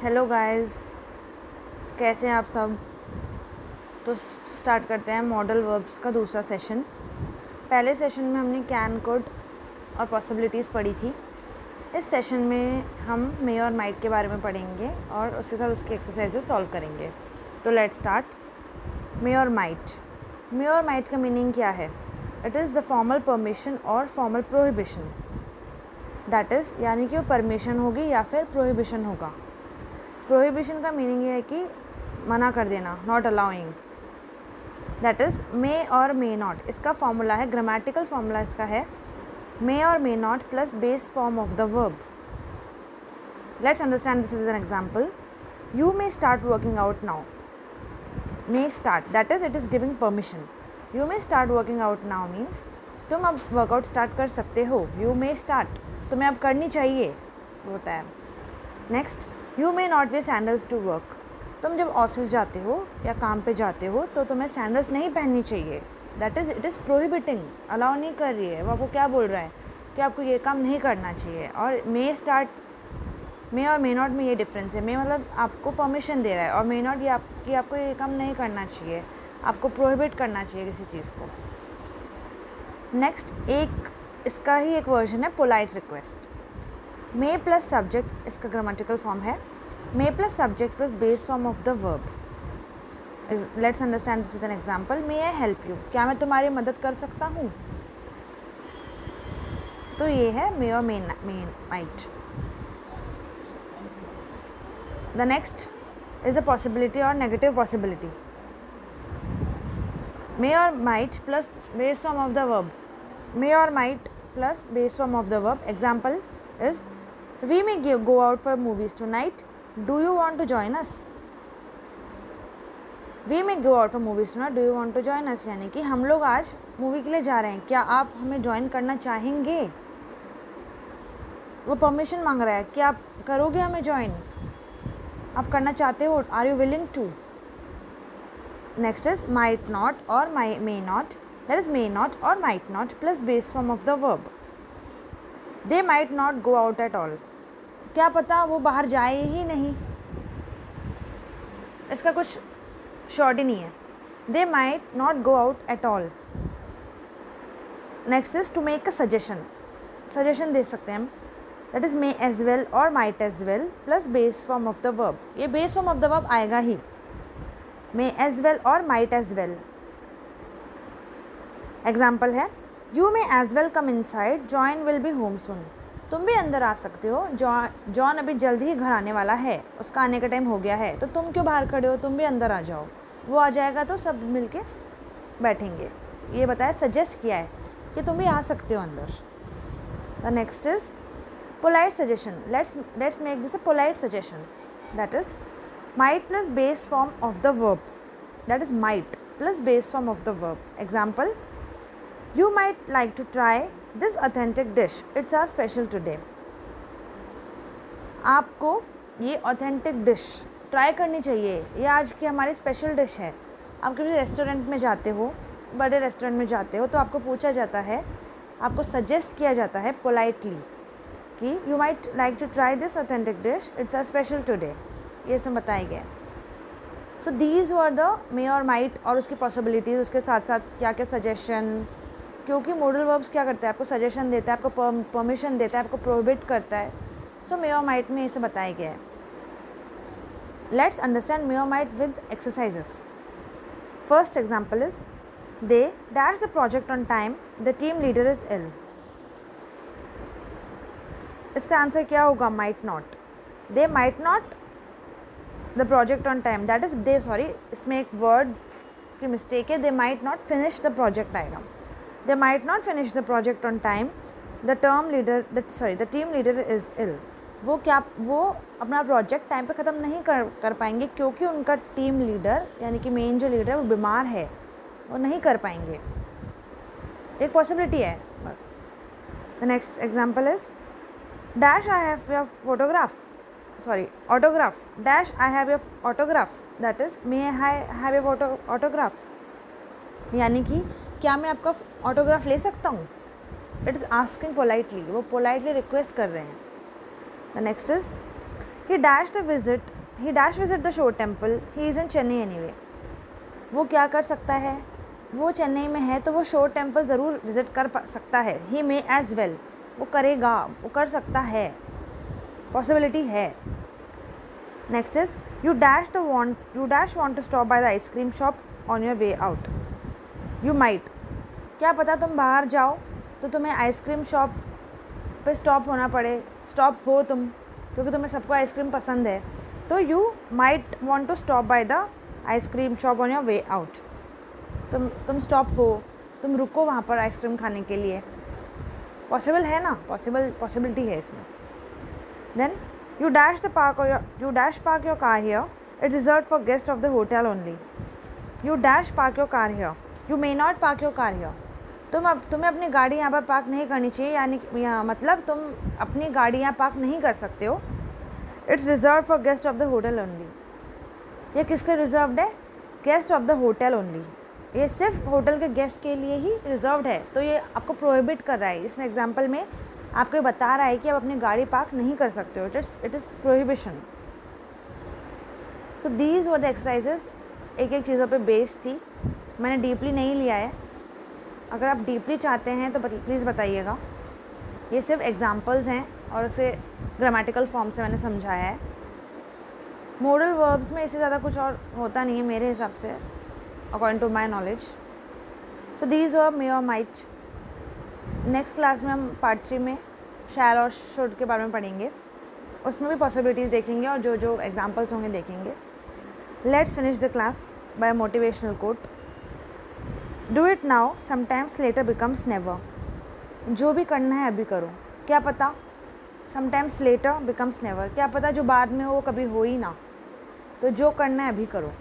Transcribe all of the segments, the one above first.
Hello guys, कैसे हैं आप सब। तो स्टार्ट करते हैं मॉडल वर्ब्स का दूसरा सेशन। पहले सेशन में हमने कैन, कुड और पॉसिबिलिटीज़ पढ़ी थी। इस सेशन में हम मे और माइट के बारे में पढ़ेंगे और उसके साथ उसकी एक्सरसाइजेस सॉल्व करेंगे। तो लेट्स स्टार्ट। मे और माइट। मे और माइट का मीनिंग क्या है? It is the formal permission और फॉर्मल प्रोहिबिशन। दैट इज़ यानी कि वो परमिशन होगी या फिर प्रोहिबिशन होगा। प्रोहिबिशन का मीनिंग ये है कि मना कर देना, नॉट अलाउइंग। दैट इज़ मे और मे नॉट। इसका फॉर्मूला है, ग्रामेटिकल फॉर्मूला इसका है मे और may not plus base form of the verb. Let's understand this with an example. You may start working out now. May start, that is it is giving permission. You may start working out now means तुम अब workout start कर सकते हो। You may start, तुम्हें अब करनी चाहिए होता है। Next, you may not wear sandals to work. तुम जब ऑफिस जाते हो या काम पे जाते हो तो तुम्हें सैंडल्स नहीं पहननी चाहिए। That is it is prohibiting, allow नहीं कर रही है। वो आपको क्या बोल रहा है कि आपको ये काम नहीं करना चाहिए। और मे स्टार्ट, मे और मे नॉट में ये डिफरेंस है। मे मतलब आपको परमिशन दे रहा है और मे नॉट ये आपको ये काम नहीं करना चाहिए, आपको प्रोहिबिट करना चाहिए किसी चीज़ को। नेक्स्ट, एक इसका ही एक वर्जन है polite request. May plus subject इसका ग्रामेटिकल फॉर्म है may plus subject plus base form of the verb. Let's understand this with an example. May I help you, क्या मैं तुम्हारी मदद कर सकता हूँ। तो ये है मे और may might. The next is the possibility और नेगेटिव पॉसिबिलिटी। मे और might plus base form of the verb. May और might plus base form of the verb. Example is we may go out for movies tonight. Do you want to join us? We may go out for movies tonight. Do you want to join us? यानी कि हम लोग आज movie के लिए जा रहे हैं, क्या आप हमें ज्वाइन करना चाहेंगे। वो परमिशन मांग रहा है कि आप करोगे हमें ज्वाइन, आप करना चाहते हो। Are you willing to. Next is might not और may not. That is may not और might not plus base form of the verb. They might not go out at all, क्या पता वो बाहर जाए ही नहीं। इसका कुछ शॉर्ट ही नहीं है। They might not go out at all. Next is to make a suggestion. Suggestion दे सकते हैं हम। That is may as well और might as well plus base form of the verb. ये base form of the verb आएगा ही, may as well और might as well. Example है you may as well come inside, John will be home soon. तुम भी अंदर आ सकते हो, जॉन अभी जल्दी ही घर आने वाला है, उसका आने का टाइम हो गया है, तो तुम क्यों बाहर खड़े हो, तुम भी अंदर आ जाओ। वो आ जाएगा तो सब मिलके बैठेंगे। ये बताया, सजेस्ट किया है कि तुम भी आ सकते हो अंदर। The next is polite suggestion. Let's make this a polite suggestion. That is might plus base form of the verb. That is might plus base form of the verb. Example you might like to try this authentic dish, it's our special today. आपको ये authentic dish try करनी चाहिए, ये आज की हमारी special dish है। आप किसी रेस्टोरेंट में जाते हो, बड़े रेस्टोरेंट में जाते हो, तो आपको पूछा जाता है, आपको सजेस्ट किया जाता है पोलाइटली कि you might like to try this authentic dish, it's our special today. ये इसमें बताया गया। सो दीज वर द मे और माइट और उसकी पॉसिबिलिटीज़, उसके साथ साथ क्या क्या सजेशन। क्योंकि मॉडल वर्ब्स क्या करता है, आपको सजेशन देता है, आपको परमिशन देता है, आपको प्रोहिबिट करता है। सो मे और माइट में इसे बताया गया है। लेट्स अंडरस्टैंड मे और might with exercises. First example is they dash the project on time, the team leader is ill. इसका आंसर क्या होगा? Might not. They might not the project on time, that is they, sorry इसमें एक word की mistake है, they might not finish the project आएगा। They might not finish the project on time. The team leader is ill. वो अपना project time पे ख़त्म नहीं कर पाएंगे क्योंकि उनका टीम लीडर यानी कि मेन जो लीडर है वो बीमार है, वो नहीं कर पाएंगे। एक पॉसिबिलिटी है बस। The next example is dash I have your autograph. Dash I have your autograph, that is may I have your autograph. यानी कि क्या मैं आपका ऑटोग्राफ ले सकता हूँ। इट इज़ आस्किंग पोलाइटली, वो पोलाइटली रिक्वेस्ट कर रहे हैं। The next is he dash visit the shore temple, he is in Chennai anyway. वो क्या कर सकता है, वो चेन्नई में है तो वो शोर टेम्पल ज़रूर विज़िट कर सकता है। ही मे एज़ वेल, वो करेगा, वो कर सकता है, पॉसिबिलिटी है। Next is you dash want to stop by the ice cream shop on your way out. You might, क्या पता तुम बाहर जाओ तो तुम्हें आइसक्रीम शॉप पे स्टॉप हो तुम, क्योंकि तुम्हें सबको आइसक्रीम पसंद है, तो you might want to stop by the ice cream shop on your way out. तुम स्टॉप हो, तुम रुको वहाँ पर आइसक्रीम खाने के लिए, पॉसिबल है ना, पॉसिबिलिटी है इसमें। Then you dash park your car here, it's reserve for guest of the hotel only. You dash park your car here, you may not park your car here. तुम्हें अपनी गाड़ी यहाँ पर पार्क नहीं करनी चाहिए, यानी मतलब तुम अपनी गाड़ी यहाँ पार्क नहीं कर सकते हो। It's reserve for guest of the hotel only, ये किसके रिजर्व्ड है, guest of the hotel only, ये सिर्फ होटल के गेस्ट के लिए ही रिजर्व्ड है। तो ये आपको प्रोहिबिट कर रहा है, इसमें एग्जाम्पल में आपको बता रहा है कि आप अपनी गाड़ी पार्क नहीं कर सकते हो, it is prohibition. So these were the exercises, एक एक चीज़ों पे बेस्ड थी, मैंने डीपली नहीं लिया है। अगर आप डीपली चाहते हैं तो प्लीज़ बताइएगा। ये सिर्फ एग्जाम्पल्स हैं और उसे ग्रामेटिकल फॉर्म से मैंने समझाया है। मोडल वर्ब्स में इससे ज़्यादा कुछ और होता नहीं है मेरे हिसाब से, according to my knowledge. So these were may और माइट। नेक्स्ट क्लास में हम पार्ट 3 में शैल और शुड के बारे में पढ़ेंगे, उसमें भी पॉसिबिलिटीज़ देखेंगे और जो जो एग्जाम्पल्स होंगे देखेंगे। Let's finish the class by motivational quote. Do it now, sometimes later becomes never. जो भी करना है अभी करो, क्या पता समटाइम्स लेटर बिकम्स नेवर, क्या पता जो बाद में हो वो कभी हो ही ना। तो जो करना है अभी करो।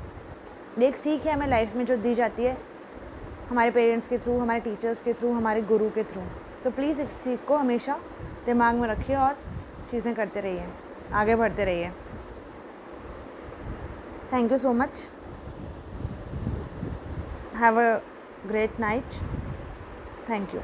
एक सीख है हमें लाइफ में जो दी जाती है हमारे पेरेंट्स के थ्रू, हमारे टीचर्स के थ्रू, हमारे गुरु के थ्रू। तो प्लीज़ इस सीख को हमेशा दिमाग में रखिए और चीज़ें करते रहिए, आगे बढ़ते रहिए। Thank you so much, have a great night, thank you।